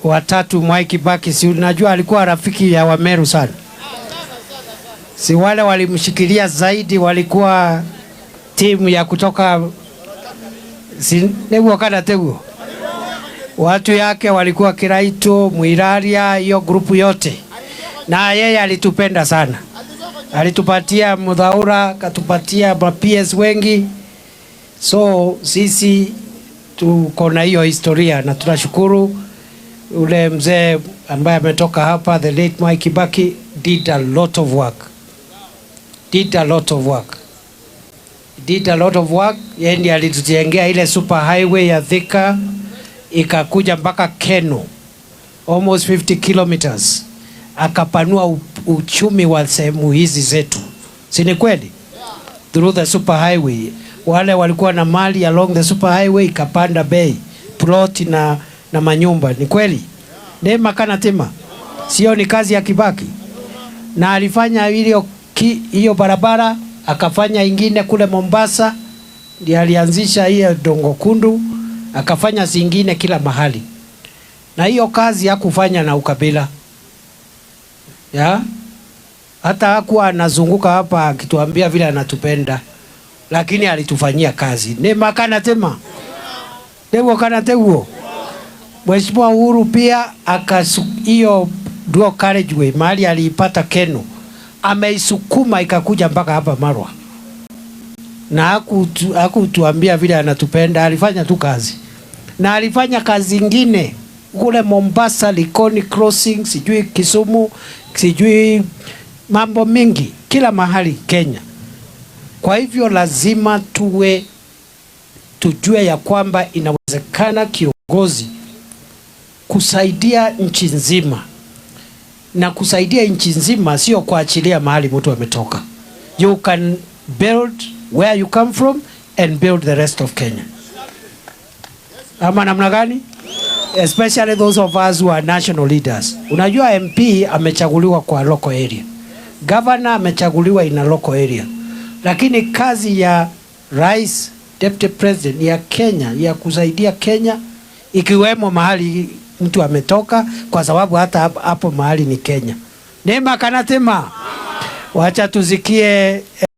watatu Mwai Kibaki, si unajua alikuwa rafiki ya Wameru sana. Si wale walimshikilia zaidi walikuwa timu ya kutoka wakana Teguo. Watu yake walikuwa Kiraito, Mwiraria, hiyo grupu yote. Na yeye alitupenda sana. Alitupatia Mudhaura, katupatia PS wengi. So sisi tuko na hiyo historia na tunashukuru ule mzee ambaye ametoka hapa, the late Mwai Kibaki did a lot of work. Did a lot of work. Yeye ndiye alitujengea ile super highway ya Thika ikakuja mpaka Keno, almost 50 kilometers. Akapanua uchumi wa sehemu hizi zetu. Si ni kweli? Through the super highway. Wale walikuwa na mali along the super highway ikapanda bei, plot na manyumba. Ni kweli? Neema kana tema. Sio ni kazi ya Kibaki. Na alifanya hiyo barabara, akafanya ingine kule Mombasa, ndiye alianzisha hiyo Dongo Kundu, akafanya zingine kila mahali. Na hiyo kazi hakufanya na ukabila. Ya? Hata hakuwa anazunguka hapa akituambia vile anatupenda. Lakini alitufanyia kazi. Neema kana tema. Dewo kana tewo. Mheshimiwa Uhuru pia hiyo dual carriageway mahali aliipata Keno, ameisukuma ikakuja mpaka hapa Marwa. Na hakutuambia vile anatupenda, alifanya tu kazi. Na alifanya kazi nyingine kule Mombasa, Likoni crossing, sijui Kisumu, sijui mambo mingi kila mahali Kenya. Kwa hivyo lazima tujue ya kwamba inawezekana kiongozi kusaidia nchi nzima. Na kusaidia nchi nzima sio kuachilia mahali mtu ametoka. You can build where you come from and build the rest of Kenya. Ama namna gani? Especially those of us who are national leaders. Unajua MP amechaguliwa kwa local area. Governor amechaguliwa in a local area. Lakini kazi ya Rais, Deputy President ya Kenya, ya kusaidia Kenya, ikiwemo mahali mtu ametoka, kwa sababu hata hapo mahali ni Kenya. Neema kana tema. Wacha tuzikie